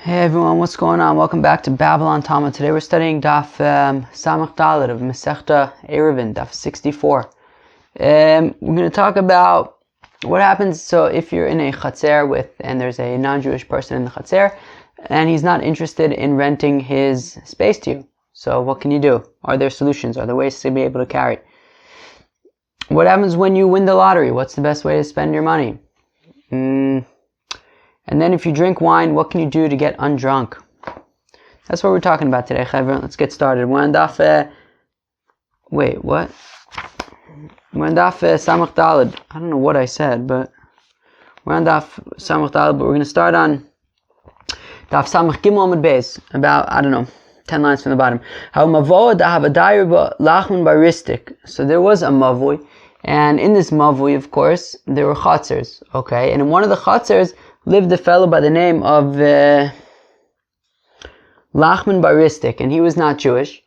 Hey everyone, what's going on? Welcome back to Babylon Talmud. Today we're studying Daf Samach Dalet of Masechta Ayruvin, Daf 64. We're going to talk about what happens. So if you're in a chatzer and there's a non-Jewish person in the chatzer, and he's not interested in renting his space to you. So what can you do? Are there solutions? Are there ways to be able to carry? What happens when you win the lottery? What's the best way to spend your money? And then if you drink wine, what can you do to get undrunk? That's what we're talking about today, Chavra. Let's get started. We're on Daf... Wait, what? We're on Daf Samach Daled. I don't know what I said, but... We're on Daf Samach Daled, but we're going to start on Daf Samach Gimel Amud Beis. About, 10 lines from the bottom. So there was a mavui, and in this mavui, of course, there were chatzers, okay? And in one of the chatzers lived a fellow by the name of Lachman Baristik, and he was not Jewish.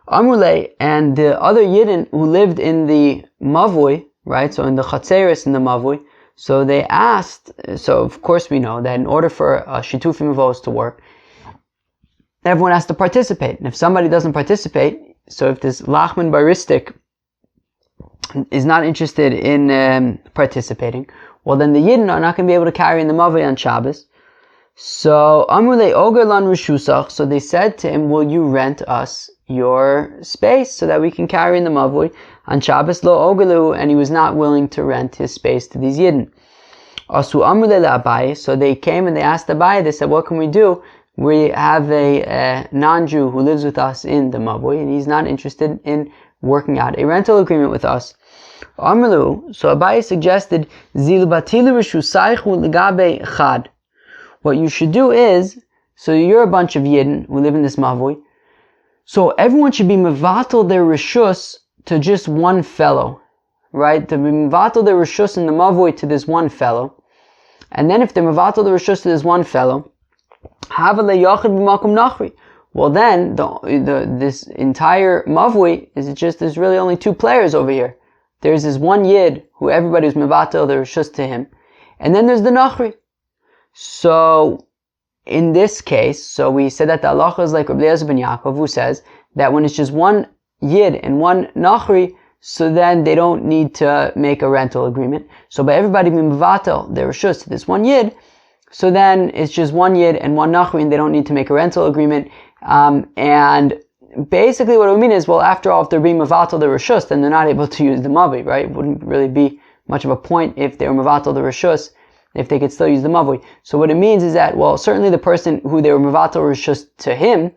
Amrulay, and the other Yidden who lived in the Mavui, right, so in the Chatzeris in the Mavui, so they asked, so of course we know that in order for Shitufim Avos to work, everyone has to participate. And if somebody doesn't participate, so if this Lachman Baristik is not interested in participating, well then the Yidden are not going to be able to carry in the Mavui on Shabbos. So Amrulei Ogerlan Rishusach, so they said to him, will you rent us your space so that we can carry in the Mavui on Shabbos? Lo Ogerlu, and he was not willing to rent his space to these Yidden. Asu Amrulei Abaye, so they came and they asked Abaye, they said, what can we do? We have a non-Jew who lives with us in the Mavui, and he's not interested in working out a rental agreement with us. Amrlu, so Abaye suggested, what you should do is, so you're a bunch of Yidden who live in this Mavui, so everyone should be mevatel their reshus to just one fellow, right? To be mevatel their reshus in the Mavui to this one fellow, and then if they're mevatel the reshus to this one fellow, well then, this entire Mavui there's really only two players over here. There's this one Yid who everybody was mevatel their reshus to him, and then there's the Nachri. So, in this case, so we said that the halacha is like Rabbi Eliezer ben Yaakov, who says that when it's just one Yid and one Nachri, so then they don't need to make a rental agreement. So by everybody being mevatel their reshus to this one Yid, so then it's just one Yid and one Nachri, and they don't need to make a rental agreement. And basically what it would mean is, well, after all, if they're being mevatel their reshus, then they're not able to use the Mavui, right? It wouldn't really be much of a point if they were mevatel the reshus, if they could still use the Mavui. So what it means is that, well, certainly the person who they were mevatel reshus to him,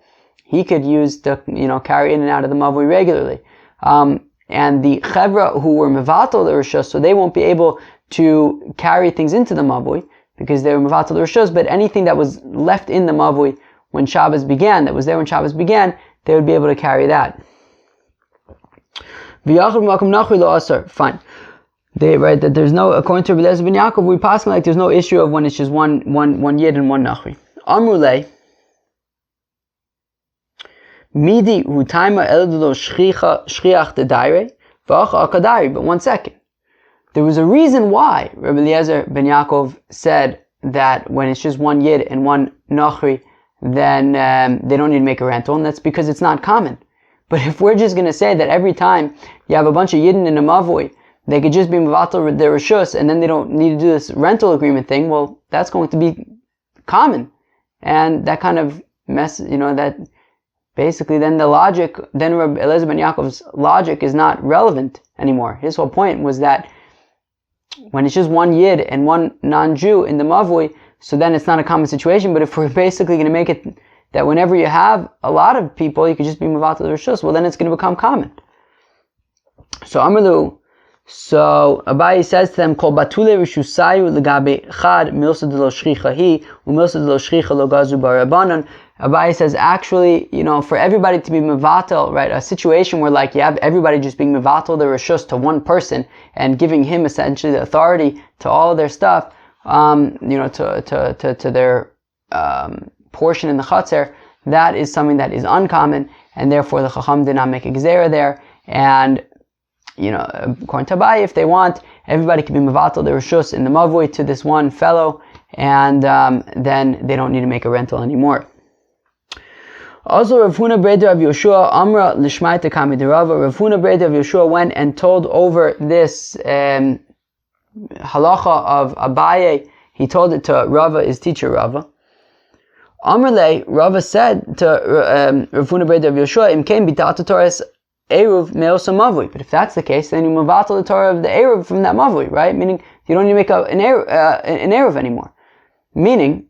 he could use the, carry in and out of the Mavui regularly. And the Chevra who were mevatel the reshus, so they won't be able to carry things into the Mavui, because they were mevatel the reshus, but anything that was left in the Mavui when Shabbos began, that was there when Shabbos began, they would be able to carry that. Fine. Right, that there's no, according to Rabbi Eliezer ben Yaakov, we pass like there's no issue of when it's just one Yid and one Nachri. Amrulei Midi Hutaima Eldolo Shriach de Daire Vacha Akadari. But 1 second. There was a reason why Rabbi Eliezer ben Yaakov said that when it's just one Yid and one Nachri, then they don't need to make a rental, and that's because it's not common. But if we're just going to say that every time you have a bunch of Yidden in a Mavui, they could just be mevatel their reshus, and then they don't need to do this rental agreement thing, well, that's going to be common. And that kind of mess, that basically then the logic, then Rabbi Eliezer ben Yaakov's logic is not relevant anymore. His whole point was that when it's just one Yid and one non-Jew in the Mavui, so then it's not a common situation. But if we're basically going to make it that whenever you have a lot of people, you could just be mevatel the reshus, well then it's going to become common. So Amrlu, so Abaye says to them, Kol batule rishusayu legabe chad milsa de lo shricha hi umilsa de lo shricha lo gazu barabanan. Abaye says, actually, for everybody to be mevatel, right, a situation where like you have everybody just being mevatel their reshus to one person and giving him essentially the authority to all of their stuff, to their portion in the chatzer, that is something that is uncommon, and therefore the Chacham did not make a gezerah there. And according to Abaye, if they want, everybody can be mevatel their reshus in the Mavui to this one fellow, and then they don't need to make a rental anymore. Also, Rav Huna Breda of Yoshua Amra Lishmaita Kami Derava. Rav Huna Breda of Yoshua went and told over this halacha of Abaye. He told it to Rava, his teacher Rava. Amrle, Rava said to Rav Huna Breda of Yoshua, Im Kain Bitata Torah's Eruv Meosa Mavui. But if that's the case, then you mavatal the Torah of the Eruv from that Mavui, right? Meaning you don't need to make an Eruv anymore. Meaning,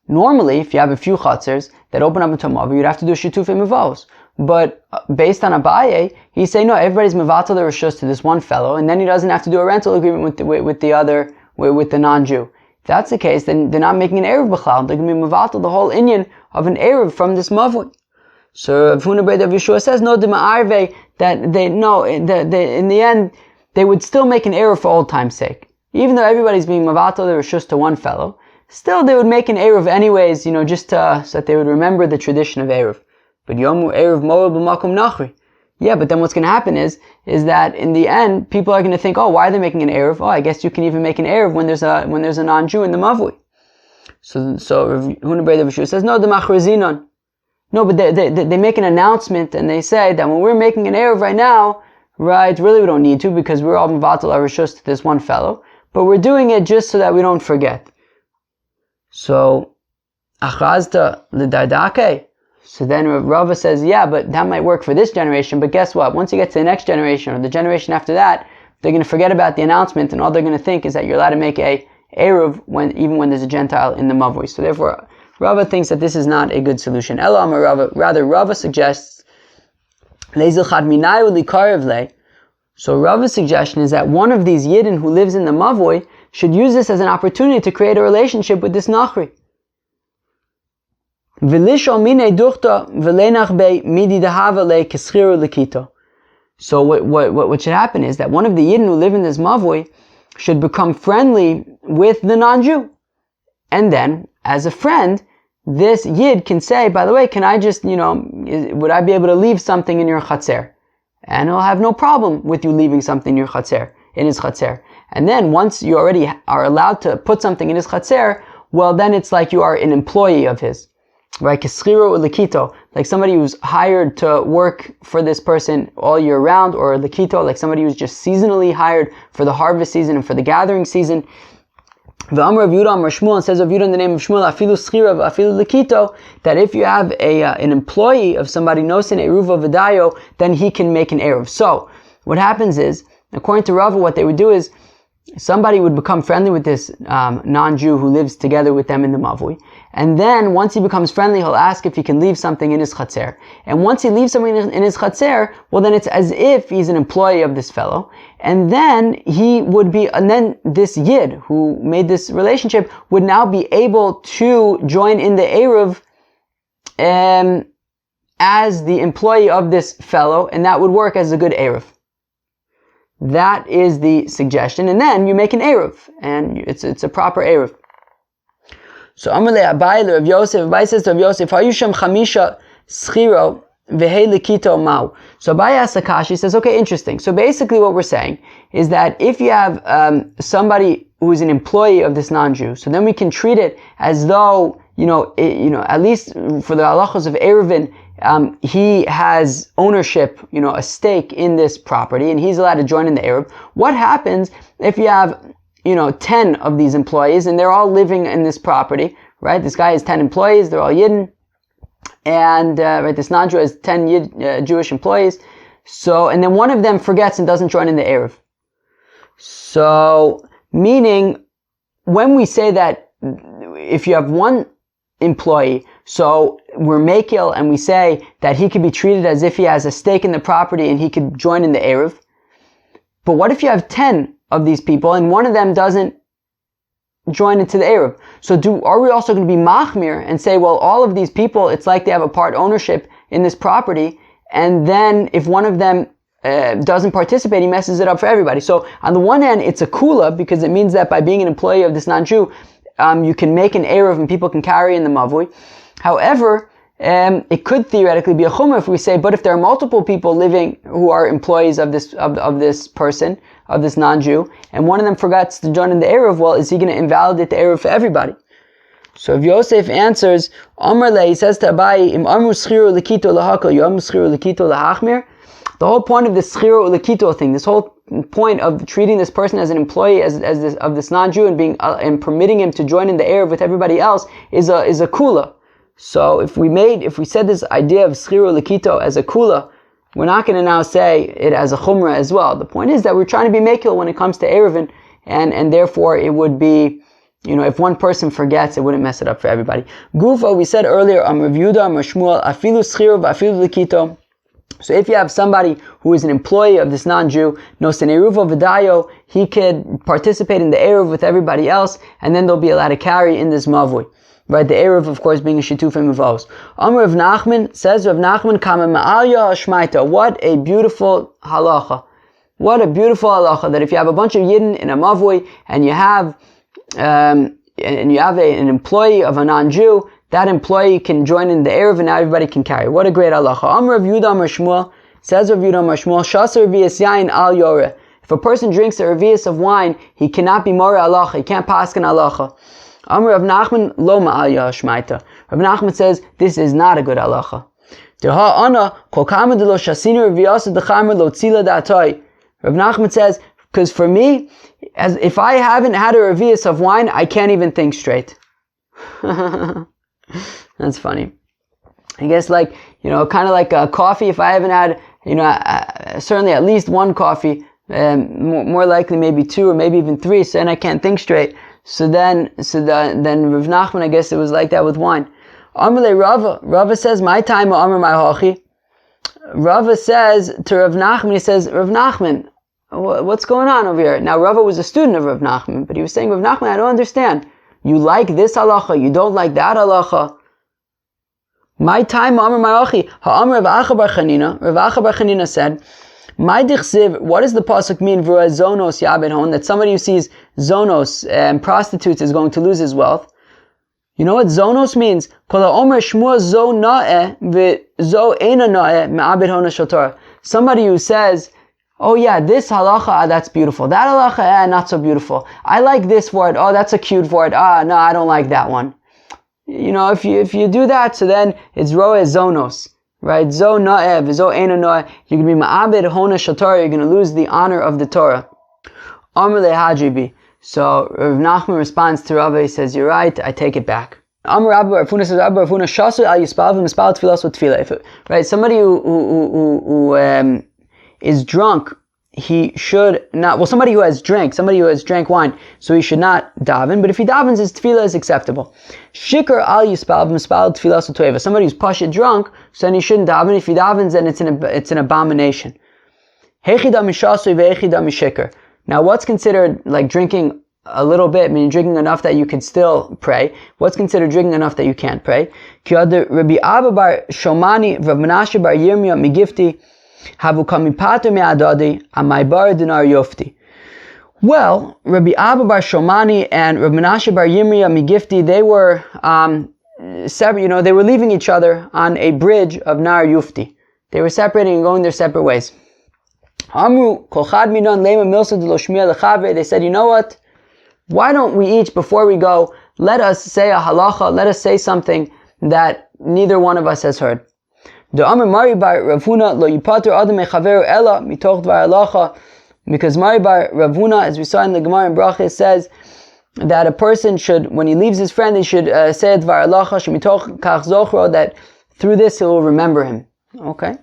normally, if you have a few chatzers that open up into a Mavui, you'd have to do Shitufei Mavos. But based on Abaye, he's saying, no, everybody's mavatal the Rishus to this one fellow, and then he doesn't have to do a rental agreement with the non-Jew. If that's the case, then they're not making an Eruv B'chlal. They're going to be mavatal the whole inyan of an Eruv from this Mavui. So Rav Huna Breda of Yeshua says, no, the Ma'arve, that in the end, they would still make an Eruv for old time's sake. Even though everybody's being mavatal the Rishus to one fellow, still they would make an Eruv anyways, just so that they would remember the tradition of Eruv. But Yomu Eruv Moel B'makom Nachri. Yeah, but then what's going to happen is that in the end, people are going to think, oh, why are they making an Eruv? Oh, I guess you can even make an Eruv when there's a non-Jew in the Mavui. So Rav Huna Breda of Yeshua says, no, the Machrazinon. No, but they make an announcement and they say that when we're making an Eruv right now, right, really we don't need to because we're all Mavatal Arishus to this one fellow, but we're doing it just so that we don't forget. So, Achazta L'Dardake. So then Rava says, yeah, but that might work for this generation, but guess what? Once you get to the next generation or the generation after that, they're going to forget about the announcement and all they're going to think is that you're allowed to make a Eruv even when there's a Gentile in the Mavui. So therefore, Rava thinks that this is not a good solution. Rather, Rava suggests, so Rava's suggestion is that one of these Yidden who lives in the Mavui should use this as an opportunity to create a relationship with this Nachri. So what should happen is that one of the Yidden who live in this Mavui should become friendly with the non-Jew. And then, as a friend, this Yid can say, by the way, can I just, would I be able to leave something in your Chatzer? And he'll have no problem with you leaving something in his Chatzer. And then once you already are allowed to put something in his Chatzer, well then it's like you are an employee of his. Right? Keschiru Likito, like somebody who's hired to work for this person all year round, or Likito, like somebody who's just seasonally hired for the harvest season and for the gathering season. The Amr of Yudah, Amr Shmuel, and says of Yudah in the name of Shmuel, Afilu Schira, Afilu Likito, that if you have an employee of somebody nosin Eruva V'dayo, then he can make an Eruv. So, what happens is, according to Rava, what they would do is, somebody would become friendly with this non-Jew who lives together with them in the Mavui. And then, once he becomes friendly, he'll ask if he can leave something in his Chatzer. And once he leaves something in his Chatzer, well then it's as if he's an employee of this fellow. And then this Yid who made this relationship would now be able to join in the Eruv as the employee of this fellow, and that would work as a good Eruv. That is the suggestion. And then you make an Eruv, and it's a proper Eruv. So Amalei Abai Rav Yosef, Abai says to Rav Yosef, Hayusham Chamisha Schiro Vehei Likito Mau. So Abai asks Akash, he says, okay, interesting. So basically what we're saying is that if you have somebody who is an employee of this non-Jew, so then we can treat it as though, at least for the halachos of Ayruvin, he has ownership, a stake in this property, and he's allowed to join in the Eruv. What happens if you have 10 of these employees, and they're all living in this property, right? This guy has 10 employees, they're all Yidden, and this non-Jew has 10 Jewish employees. So, and then one of them forgets and doesn't join in the Eruv. So, meaning, when we say that if you have one employee, so we're makil and we say that he could be treated as if he has a stake in the property and he could join in the Eruv. But what if you have 10 of these people and one of them doesn't join into the Eruv? So are we also going to be machmir and say, well, all of these people, it's like they have a part ownership in this property, and then if one of them doesn't participate, he messes it up for everybody. So on the one hand, it's a kula, because it means that by being an employee of this non-Jew, you can make an Eruv and people can carry in the Mavui. However, it could theoretically be a chumrah if we say, but if there are multiple people living who are employees of this person, of this non-Jew, and one of them forgets to join in the Eruv, well, is he going to invalidate the Eruv for everybody? So if Yosef answers, Amar le, he says to Abaye, Im amru schiru lekito lahakol, you amru schiru lekito lahachmir. The whole point of this schiru lekito thing, this whole point of treating this person as an employee of this non-Jew and being and permitting him to join in the Eruv with everybody else is a kula. So if we said this idea of schiru lekito as a kula, we're not going to now say it as a chumrah as well. The point is that we're trying to be mekil when it comes to Ayruvin, and therefore it would be, if one person forgets, it wouldn't mess it up for everybody. Gufa, we said earlier, Rav Yehuda, Rav Shmuel, afilu schiru v'afilu lekito. So if you have somebody who is an employee of this non-Jew, nosen eruva v'dayo, he could participate in the Eruv with everybody else, and then they'll be allowed to carry in this mavui. Right, the Eruv, of course, being a shitufim mavos. Amr Rav Nachman says, Rav Nachman kama ma'alya hashmaita. What a beautiful halacha. What a beautiful halacha, that if you have a bunch of yidden in a mavui, and you have an employee of a non-Jew, that employee can join in the Eruv and now everybody can carry. What a great halacha. Amr Rav Yehuda Amr Shmuel, says Rav Yehuda Amr Shmuel, Shasar revius yain al yoreh. If a person drinks a revius of wine, he cannot be more halacha, he can't paskin halacha. Amr Rav Nachman lo ma'alya hashmaita. Rav Nachman says, this is not a good halacha. Deha ana kol kama de lo shasinu revius dechamer lo tzila da'atoi. Rav Nachman says, because for me, as if I haven't had a revius of wine, I can't even think straight. That's funny. I guess kind of like a coffee. If I haven't had, certainly at least one coffee, more likely maybe two or maybe even three, so then I can't think straight. Then Rav Nachman, I guess it was like that with wine. Amrle Rava says, my time Amr my hachi. Rava says to Rav Nachman, he says, Rav Nachman, what's going on over here? Now Rava was a student of Rav Nachman, but he was saying, Rav Nachman, I don't understand. You like this halacha, you don't like that halacha. My time Amr my hachi. Ha'amr Rav Acha bar Chanina. Rav Acha bar Chanina said, my dichsiv, what does the pasuk mean? V'ra zonos yabed hon, that somebody who sees zonos and prostitutes is going to lose his wealth. You know what zonos means? Kol ha'omer shmua zo na'eh v'zo eina na'eh me'abed hon ha'shotor. Somebody who says, oh yeah, this halacha, that's beautiful. That halacha, not so beautiful. I like this word. Oh, that's a cute word. No, I don't like that one. If you do that, so then it's roeh zonos. Right? Zo na'eh, zo eina na'eh. You're going to be ma'abed hona shatar. You're going to lose the honor of the Torah. Amr le hajibi. So Rav Nachman responds to Rava. He says, "You're right. I take it back." Amr Rabbi Rafuna says, "Rabbi Rafuna shasu al yispal v'mispal tfilas v'tfilah." Right? Somebody who is drunk, he should not. Well, somebody who has drank wine, so he should not daven. But if he davens, his tefillah is acceptable. Shikar al yispal v'mispal tfilas v'tueva. Somebody who's pasha drunk, so then he shouldn't daven. If he davens, then it's an abomination. Hechida mishasu ve'echida mishikar. Now, what's considered like drinking a little bit, meaning drinking enough that you can still pray? What's considered drinking enough that you can't pray? Rabbi Abba bar Shomani, Rav Menashe bar Yirmiyah migifti, havu kamipater me'adadi, amai bar dinar yofti. Well, Rabbi Abba bar Shomani and Rav Menashe bar Yirmiyah migifti, they were separate. They were leaving each other on a bridge of Nar Yufti. They were separating and going their separate ways. Amru kol chad minon lema milsa de lo shmiya lechavre. They said, you know what? Why don't we each, before we go, let us say a halacha, let us say something that neither one of us has heard. The Amr Mari bar Ravuna lo yipater adam mechaveru ela mitoch dvar halacha, because Mari bar Ravuna, as we saw in the Gemara in Brachas, says that a person should, when he leaves his friend, he should say a dvar halacha shemitoch kach zochro, that through this he will remember him. Okay.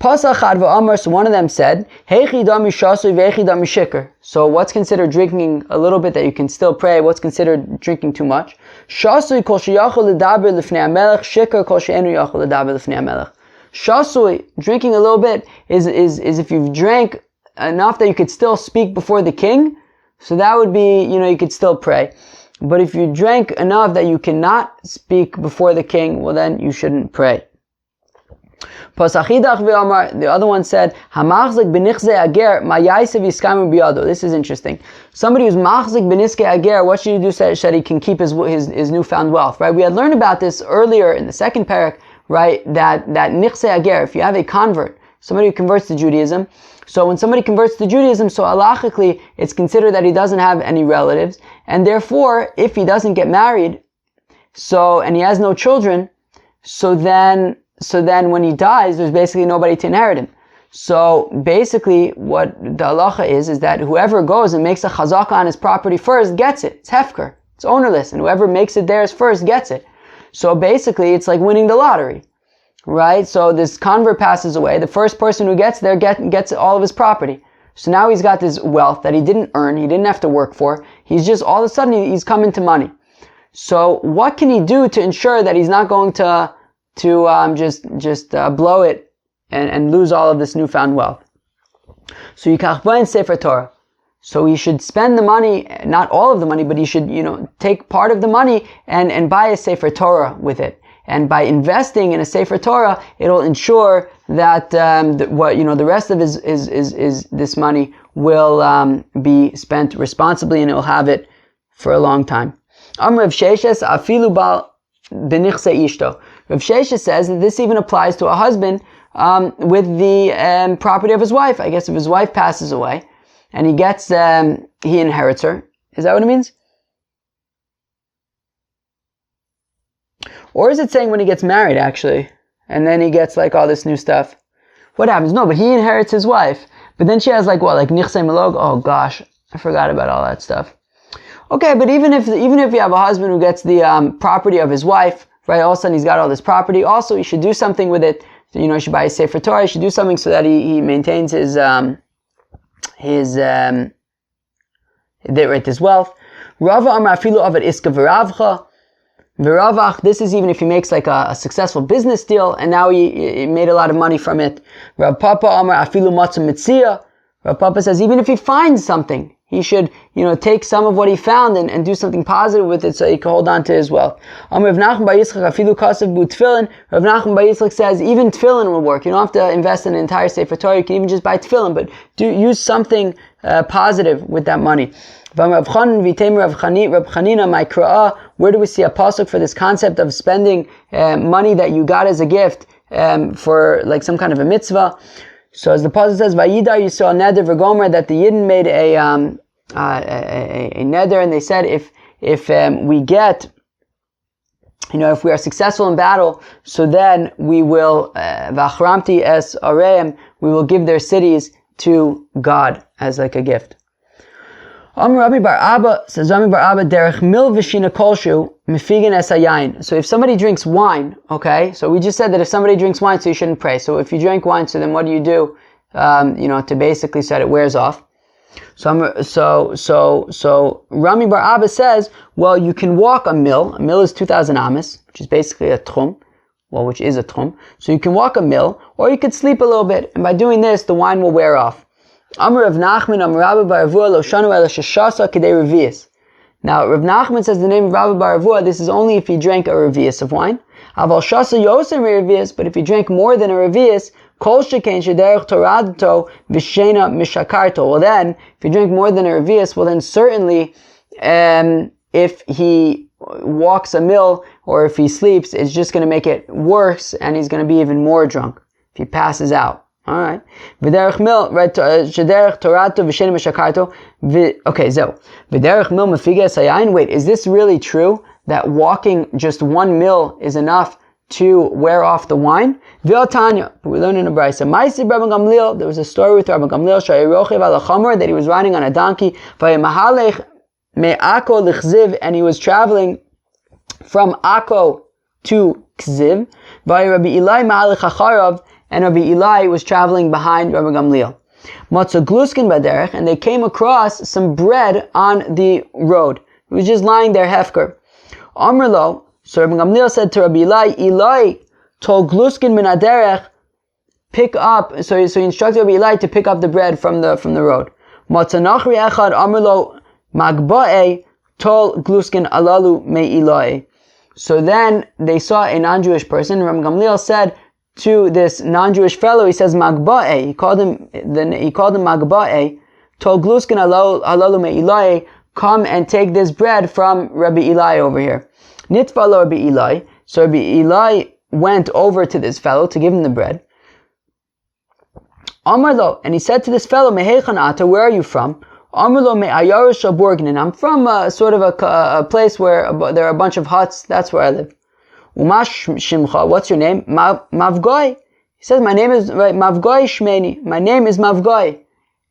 Pasachad v'amar, so one of them said, Heichi dami shasu v'eichi dami shikr. So what's considered drinking a little bit that you can still pray? What's considered drinking too much? Shasu kol sheyachol ledaber lifnei hamelech, shikr kol she'enu yachol ledaber lifnei hamelech. Shasu, drinking a little bit, is if you've drank enough that you could still speak before the king, so that would be, you could still pray. But if you drank enough that you cannot speak before the king, well then you shouldn't pray. The other one said, this is interesting. Somebody who's machzik b'niskei ager, what should he do so that he can keep his newfound wealth? Right? We had learned about this earlier in the second parak, right? That nichsei ager, if you have a convert, somebody who converts to Judaism, So when somebody converts to Judaism, so halachically, it's considered that he doesn't have any relatives, and therefore, if he doesn't get married, and he has no children, so then when he dies, there's basically nobody to inherit him. So basically, what the halacha is that whoever goes and makes a chazaka on his property first gets it. It's hefker. It's ownerless, and whoever makes it theirs first gets it. So basically, it's like winning the lottery. Right? So this convert passes away. The first person who gets there gets all of his property. So now he's got this wealth that he didn't earn, he didn't have to work for. He's just, all of a sudden, he's come into money. So what can he do to ensure that he's not going to just blow it and lose all of this newfound wealth? So Yikach Bain Sefer Torah. So he should spend the money, not all of the money, but he should, take part of the money and buy a Sefer Torah with it. And by investing in a Sefer Torah, it'll ensure that the rest of his this money will be spent responsibly, and he'll have it for a long time. Rav Sheshes afilu bal benichse ishto. Rav Sheshes says that this even applies to a husband with the property of his wife. I guess if his wife passes away and he inherits her. Is that what it means? Or is it saying when he gets married, actually, and then he gets all this new stuff? What happens? No, but he inherits his wife. But then she has like nichse melog? Oh gosh, I forgot about all that stuff. Okay, but even if you have a husband who gets the property of his wife, right? All of a sudden he's got all this property. Also, he should do something with it. He should buy a Sefer Torah. He should do something so that he maintains his wealth. Rava Amar afilu avad iska v'ravcha. V'ravach, this is even if he makes a successful business deal and now he made a lot of money from it. Rav Papa Amar afilu matzah mitzia. Rav Papa says even if he finds something, he should, take some of what he found and do something positive with it so he can hold on to his wealth. Amar Rav Nachman bar Yitzchak afilu kasav bu tefillin. Rav Nachman bar Yitzchak says even tefillin will work. You don't have to invest in an entire Sefer Torah. You can even just buy tefillin, but use something positive with that money. Where do we see a pasuk for this concept of spending money that you got as a gift for some kind of a mitzvah? So as the pasuk says, "Vayidar Yisrael neder v'gomer," that the Yidden made a neder, and they said if we get, if we are successful in battle, so then we will v'achramti es areim, we will give their cities to God as a gift. Rami bar Abba says, Rami bar Abba derech mil v'shina kolshu mefigen es hayayin. So if somebody drinks wine, okay, so we just said that if somebody drinks wine, so you shouldn't pray. So if you drink wine, so then what do you do? To basically say it wears off. So Rami bar Abba says, well, you can walk a mil. A mil is 2,000 amas, which is basically a tchum. Well, which is a tchum. So you can walk a mil, or you could sleep a little bit, and by doing this, the wine will wear off. Amar Rav Nachman, Amar Rabbi bar Avua, Lo Shanu Ela Sheshasa Kedei Revius. Now, Rav Nachman says the name of Rabbi bar Avua, this is only if he drank a revius of wine. Aval Shasa Yosem Revius, but if he drank more than a revius, Kol Shekain Shederech Toradto V'Shena Mishakarto. Well then, if he drank more than a revius, well then certainly, if he walks a mil, or if he sleeps, it's just going to make it worse, and he's going to be even more drunk if he passes out. Alright. V'derech mil, right, shederech torato v'shenim meshakarto, okay, zeo. V'derech mil mefiges hayayin. Wait, is this really true? That walking just 1 mil is enough to wear off the wine? V'otanya, we learn in a brayso. Ma'aseh Rabban Gamliel, there was a story with Rabban Gamliel, shayirochev al chamer, that he was riding on a donkey, v'yemahalech me'ako l'chziv, and he was traveling from Akko to Kziv, v'yirabbi Eli ma'alech acharav, and Rabbi Eli was traveling behind Rabbi Gamliel. Matzah gluskin baderech, and they came across some bread on the road. It was just lying there, hefker. Amrlo, so Rabbi Gamliel said to Rabbi Eli told gluskin min aderech, pick up. So he instructed Rabbi Eli to pick up the bread from the road. Matzah nachri echad amrlo magba'e tol gluskin alalu me Eli. So then they saw a non-Jewish person. Rabbi Gamliel said to this non-Jewish fellow, he says magba'e. He called him magba'e. Tol gluskin alalu me Eli. Come and take this bread from Rabbi Eli over here. Nitva lo Rabbi Eli. So Rabbi Eli went over to this fellow to give him the bread. Amarlo, and he said to this fellow, Mehechan ata, where are you from? Amarlo me Ayarush Borgnen. I'm from sort of a place where there are a bunch of huts. That's where I live. Umash Shimcha, what's your name? Mavgoi. He says, my name is Mavgoi Shmeni. My name is Mavgoi.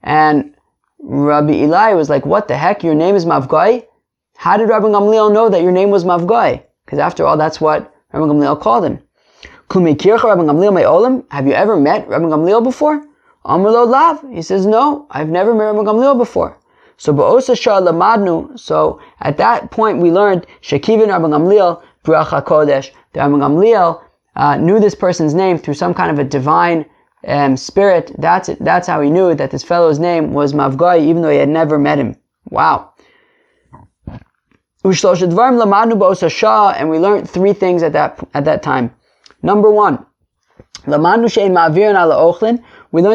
And Rabbi Eli was like, what the heck? Your name is Mavgoi? How did Rabbi Gamliel know that your name was Mavgoi? Because after all, that's what Rabbi Gamliel called him. Kumikircha Rabbi Gamliel me'olam. Have you ever met Rabbi Gamliel before? Amrlo Lav. He says, no, I've never met Rabbi Gamliel before. So Ba'osa Shah Lamadnu. So at that point we learned Shekivin Rabbi Gamliel Bracha Kodesh. The Rabbi Gamliel knew this person's name through some kind of a divine spirit. That's how he knew that this fellow's name was Mavgai, even though he had never met him. Wow. And we learned three things at that time. Number one, we learned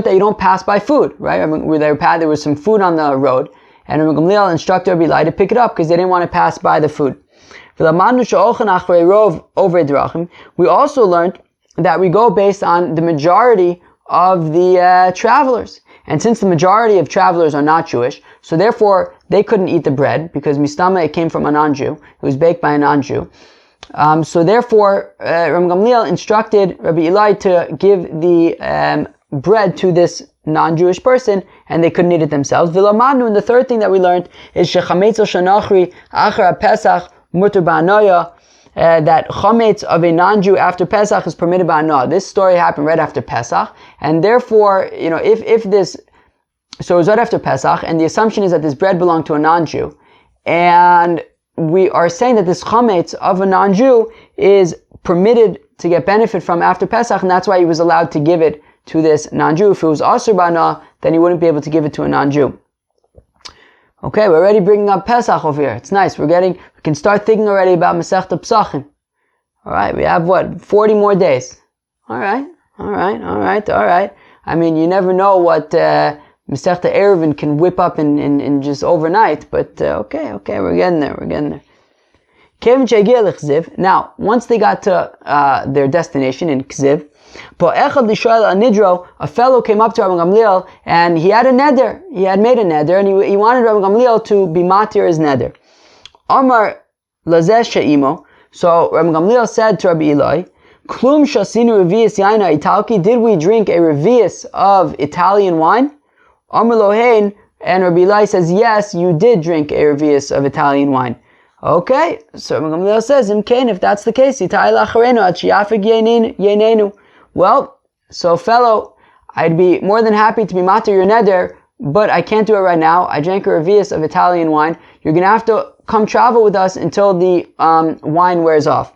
that you don't pass by food, right? There was some food on the road, and Rabbi Gamliel instructed Rabbi Eli to pick it up because they didn't want to pass by the food. We also learned that we go based on the majority of the travelers. And since the majority of travelers are not Jewish, so therefore they couldn't eat the bread because mistama, it came from a non-Jew. It was baked by a non-Jew. So therefore, Rabbi Gamliel instructed Rabbi Eli to give the bread to this non-Jewish person, and they couldn't eat it themselves. Vilamanu, and the third thing that we learned is shechametz shanachri achar Pesach mutar ba'anoya. That chametz of a non-Jew after Pesach is permitted by Noah. This story happened right after Pesach, and therefore, if this, so it was right after Pesach, and the assumption is that this bread belonged to a non-Jew, and we are saying that this chametz of a non-Jew is permitted to get benefit from after Pesach, and that's why he was allowed to give it to this non-Jew. If it was asur by Noah, then he wouldn't be able to give it to a non-Jew. Okay, we're already bringing up Pesach over here. It's nice. We can start thinking already about Masechta Pesachim. Alright, we have 40 more days. Alright. I mean, you never know what Masechta Ayruvin can whip up in just overnight, but okay, we're getting there. Now, once they got to their destination in Kziv, a fellow came up to Rabbi Gamliel and he had a neder. He had made a neder and he wanted Rabbi Gamliel to be matir his neder. Amar lazeh she'imo. So Rabbi Gamliel said to Rabbi Eli, Klum shasinu revius yaina italki. Did we drink a revius of Italian wine? Amar lohein. And Rabbi Eli says, yes, you did drink a revius of Italian wine. Okay, so Rabbi Gamliel says, Imkain, if that's the case, Itai lacharenu at shiafik yenenu. Well, so fellow, I'd be more than happy to be matir your neder, but I can't do it right now. I drank a revius of Italian wine. You're going to have to come travel with us until the wine wears off.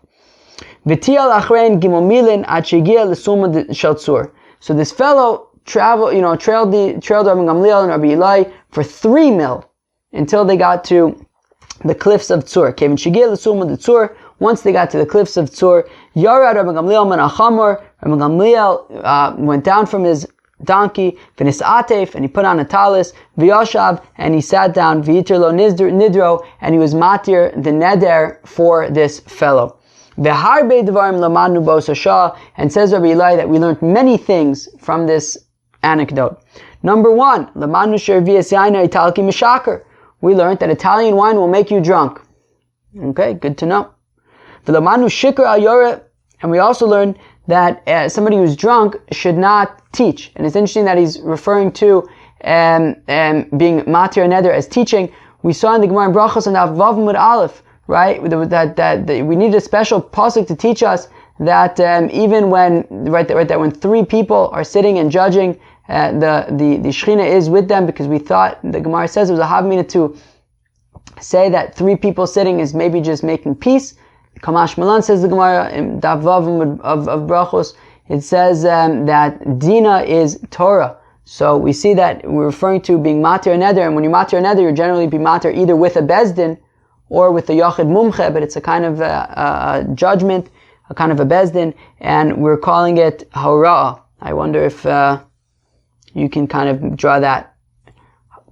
So this fellow trailed Rabbi Gamliel and Rabbi Eli for 3 mil until they got to the cliffs of Tzur. Once they got to the cliffs of Tzur, Yarad Rabbi Gamliel min achamor. Rabbi Gamliel went down from his donkey, v'nis atef, and he put on a talis, v'yoshav, and he sat down, v'yiter lo nidro, and he was matir the neder for this fellow. V'harbe dvarim lamadnu b'osashah, and says Rabbi Eli that we learned many things from this anecdote. Number one, lamadnu shervias yaina italki mishaker. We learned that Italian wine will make you drunk. Okay, good to know. V'lamadnu shikr al yoreh, and we also learned that somebody who's drunk should not teach. And it's interesting that he's referring to being matir neder as teaching. We saw in the Gemara in Brachos and Vav Mud Aleph, right, that we need a special pasuk to teach us that even when that when 3 people are sitting and judging, the Shechina is with them, because we thought the Gemara says it was a havmina to say that 3 people sitting is maybe just making peace. Kamash Malan says the Gemara in Davav of Brachos, it says that Dina is Torah. So we see that we're referring to being matir neder, and when you're matir neder, you're generally be matir either with a bezdin or with a yachid mumche, but it's a kind of a judgment, a kind of a bezdin, and we're calling it hora'ah. I wonder if you can kind of draw that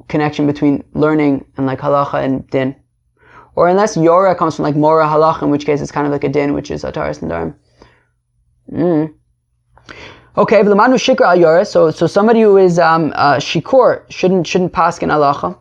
connection between learning and like halacha and din. Or unless Yora comes from like Mora Halach, in which case it's kind of like a din, which is Ataras Nadarim. Okay, v'lamanu shikra al yora. So somebody who is shikur shouldn't paskin halacha.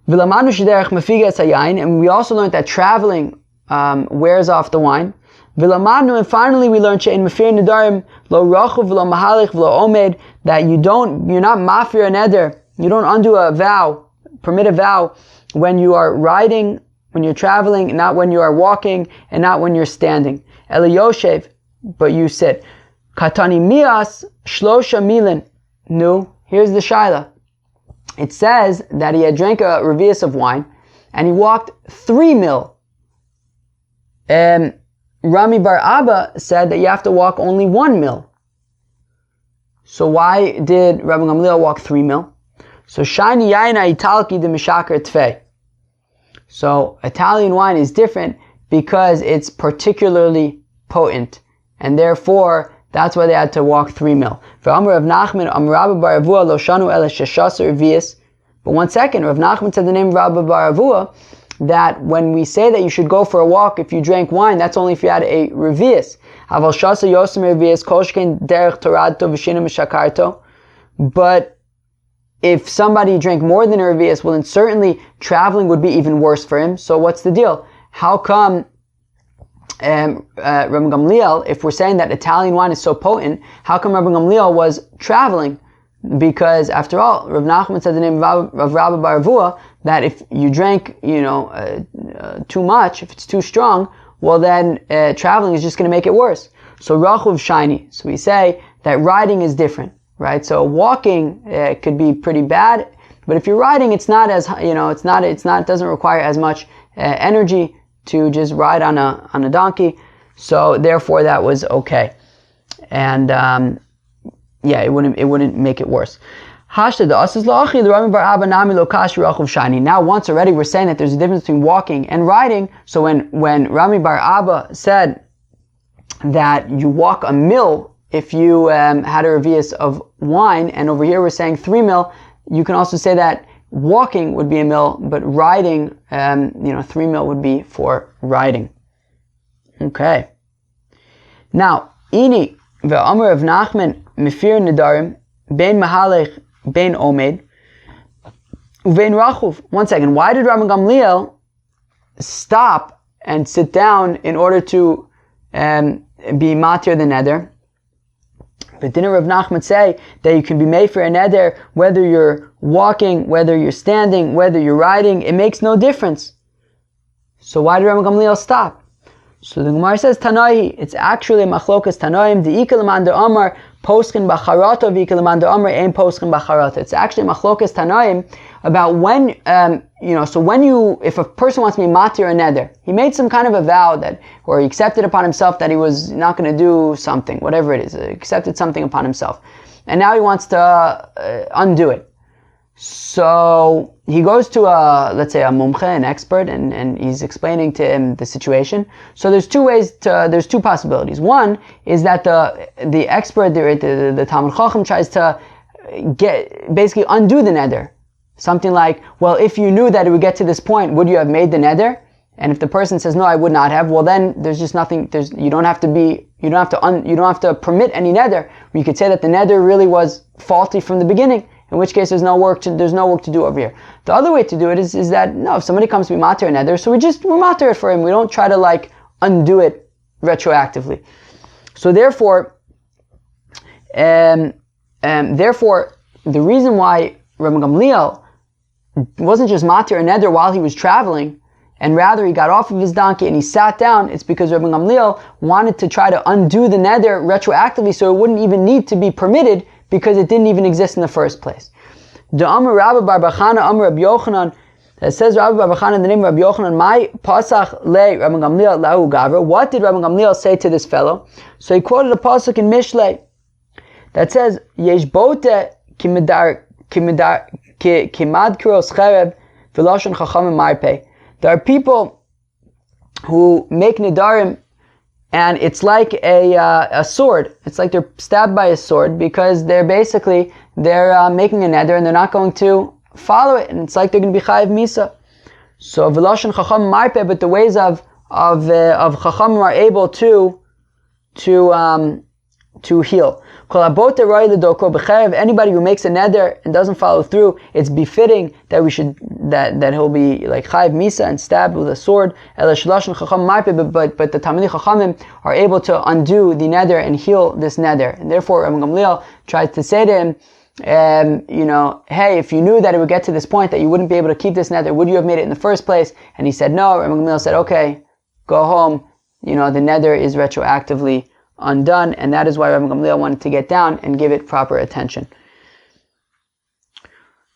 V'lamanu shederech mefiga es hayayin, and we also learned that traveling wears off the wine. V'lamanu, and finally we learned she'en mefir nedarim lo rachuv v'lo mahalich v'lo omed, that you're not mafir a neder, you don't undo a vow, permit a vow when you are riding, when you're traveling, not when you are walking, and not when you're standing. Ela yoshev, but you sit. Katani mias shlosha milin. No, here's the shaila. It says that he had drank a revius of wine, and he walked 3 mil. Rami Bar Abba said that you have to walk only 1 mil. So why did Rabbi Gamliel walk 3 mil? So shiny yaina italki de mishaker tfei. So Italian wine is different because it's particularly potent, and therefore that's why they had to walk 3 mil. For Amr of Nachman, Amr Rabba Bar Avua lo shanu ele sheshasar revius. But one second, Rav Nachman said the name of Rabba Bar Avua, that when we say that you should go for a walk if you drank wine, that's only if you had a revius. Aval shasa yosem revius koshken derech toradto v'shinu mishakarto. But if somebody drank more than a revius, well then certainly traveling would be even worse for him. So what's the deal? How come Rabbi Gamliel, if we're saying that Italian wine is so potent, how come Rabbi Gamliel was traveling? Because after all, Rav Nachman said the name of Rabbi Bar Avua, that if you drank, too much, if it's too strong, well then traveling is just going to make it worse. So Rachuv shiny. So we say that riding is different, right? So walking could be pretty bad, but if you're riding, it's not as it doesn't require as much energy to just ride on a donkey. So therefore, that was okay, and it wouldn't make it worse. Now once already we're saying that there's a difference between walking and riding. So when Rami Bar Abba said that you walk 1 mil if you had a revius of wine, and over here we're saying 3 mil, you can also say that walking would be 1 mil, but riding, 3 mil would be for riding. Okay. Now, ini ve'amr of Nachman mifir nedarim ben mahalech ben omed uvein rachuv. One second. Why did Rabbi Gamliel stop and sit down in order to be matir the neder? But didn't Rav Nachman say that you can be made for a neder whether you're walking, whether you're standing, whether you're riding? It makes no difference. So why did Rabbi Gamliel stop? So the Gemara says Tanai. It's actually machlokas Tanaim. The ikalaman de Amar poskin bacharata, v'ikalaman de Amar ain poskin bacharata. It's actually machlokas Tanaim about when So when if a person wants to be matir a neder, he made some kind of a vow or he accepted upon himself that he was not going to do something, whatever it is, accepted something upon himself, and now he wants to undo it. So he goes to let's say a mumche, an expert, and he's explaining to him the situation. So there's two possibilities. One is that the expert, the Talmud Chacham, tries to basically undo the neder. Something like, well, if you knew that it would get to this point, would you have made the neder? And if the person says, no, I would not have, well then there's just nothing, you don't have to permit any neder. You could say that the neder really was faulty from the beginning, in which case there's no work to do over here. The other way to do it is that, no, if somebody comes to be matir a neder, so we're matir it for him. We don't try to undo it retroactively. So therefore, the reason why Rabbi Gamliel wasn't just matir a neder while he was traveling, and rather he got off of his donkey and he sat down, it's because Rabbi Gamliel wanted to try to undo the neder retroactively so it wouldn't even need to be permitted because it didn't even exist in the first place. The Amr Rabbi Bar Bachana, Amr Rabbi Yochanan, it says Rabbi Bar Bachana in the name of Rabbi Yochanan, my pasach le Rabbi Gamliel lahu gavra. What did Rabbi Gamliel say to this fellow? So he quoted a pasuk in Mishlei that says, Yesh bote kimad kiros cherev v'lashon chachamim marpeh. There are people who make nidarim, and it's like a sword. It's like they're stabbed by a sword because they're making a neder and they're not going to follow it, and it's like they're going to be chayiv misa. So v'lashon chachamim marpeh, but the ways of chachamim are able to to heal. Anybody who makes a neder and doesn't follow through, it's befitting that that he'll be like chayiv misa and stabbed with a sword. But the Talmidei Chachamim are able to undo the neder and heal this neder. And therefore, Rabbi Gamliel tried to say to him, hey, if you knew that it would get to this point that you wouldn't be able to keep this neder, would you have made it in the first place? And he said no. Rabbi Gamliel said, okay, go home. The neder is retroactively undone, and that is why Rabbi Gamliel wanted to get down and give it proper attention.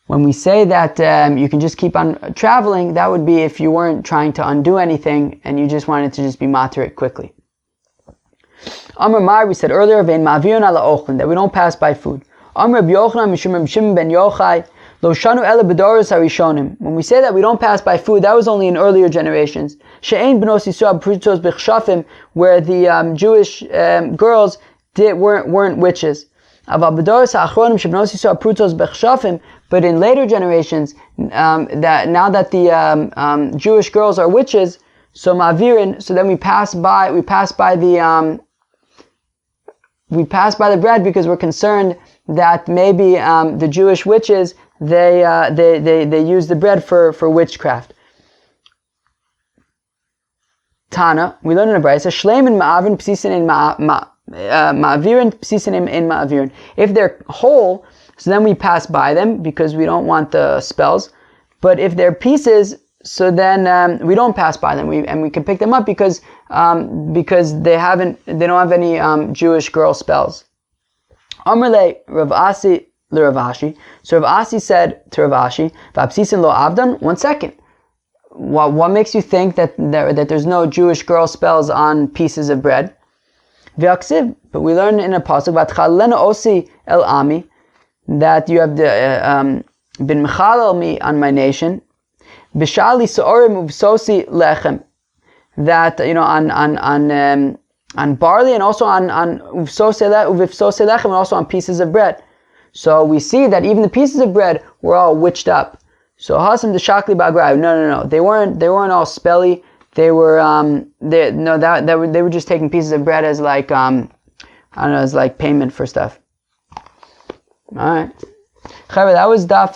When we say that you can just keep on traveling, that would be if you weren't trying to undo anything and you just wanted to just be matir it quickly. Amr Mar, we said earlier, that we don't pass by food. Amr Yochanan Mishum Reb Shimon ben Yochai Lo Shanu Ele B'Doros HaRishonim. When we say that we don't pass by food, that was only in earlier generations. She'ein B'nos Yisrael Prutos B'Chshafim, where the Jewish girls weren't witches. Aval B'Doros HaAchronim She'B'nos Yisrael Prutos B'Chshafim. But in later generations, that now that the Jewish girls are witches, so Ma'avirin, so then we pass by the bread because we're concerned that maybe the Jewish witches they use the bread for witchcraft. Tana, we learn in the Brayso, Shleimin ma'avin psisin in ma'avirin psisin in ma'avirin. If they're whole, so then we pass by them because we don't want the spells. But if they're pieces, so then we don't pass by them. We can pick them up because they don't have any Jewish girl spells. Amrle Rav Asi le Rav Ashi. So Rav Asi said to Rav Ashi, "V'apsisin lo avdan." 1 second. What makes you think that there's no Jewish girl spells on pieces of bread? V'aksiv. But we learn in a pasuk v'atchalena osi el ami that you have been mechalel me on my nation. B'shali seorim uvsosi lechem. That on barley and also on uvsose lechem and also on pieces of bread. So we see that even the pieces of bread were all witched up. So Hasam the Shakli Bagrai. No. They weren't all spelly. They were they were just taking pieces of bread as like as like payment for stuff. Alright. That was Daf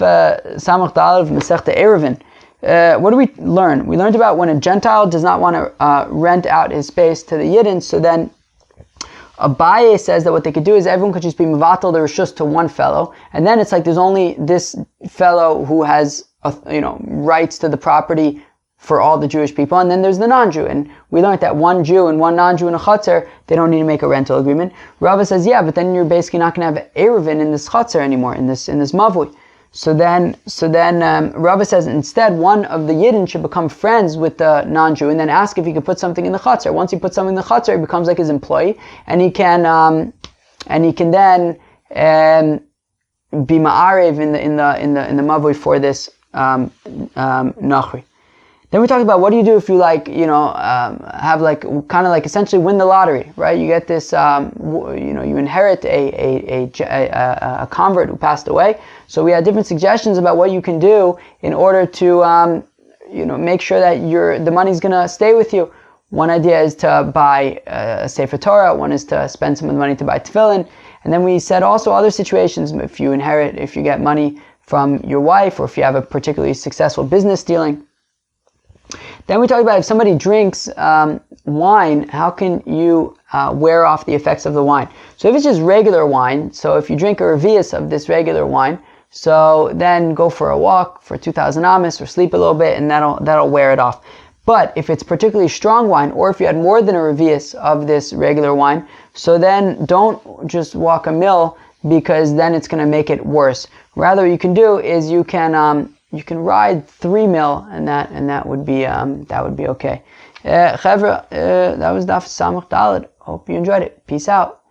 Samach Dal of Masechta Ayruvin. What do we learn? We learned about when a Gentile does not want to rent out his space to the Yidden, so then Abaye says that what they could do is everyone could just be mevatel the rishus to one fellow, and then it's like there's only this fellow who has rights to the property for all the Jewish people, and then there's the non-Jew. And we learned that one Jew and one non-Jew in a chutzner, they don't need to make a rental agreement. Rava says, yeah, but then you're basically not going to have Ayruvin in this chutzner anymore, in this mavui. So then Rava says instead one of the Yidden should become friends with the non-Jew and then ask if he could put something in the chutzner. Once he puts something in the chutzner, he becomes like his employee, and he can then be ma'arev in the mavui for this nachri. Then we talked about what do you do if you have kind of like essentially win the lottery, right? You get this, you inherit a convert who passed away. So we had different suggestions about what you can do in order to, make sure that the money's gonna stay with you. One idea is to buy a Sefer Torah. One is to spend some of the money to buy tefillin. And then we said also other situations, if you get money from your wife, or if you have a particularly successful business dealing. Then we talked about if somebody drinks wine, how can you wear off the effects of the wine? So if it's just regular wine, so if you drink a revius of this regular wine, so then go for a walk for 2,000 amas or sleep a little bit, and that'll wear it off. But if it's particularly strong wine, or if you had more than a revius of this regular wine, so then don't just walk a mil, because then it's going to make it worse. Rather, what you can do is you can ride 3 mil, and that would be okay. Chevra, that was Daf Samach Daled. Hope you enjoyed it. Peace out.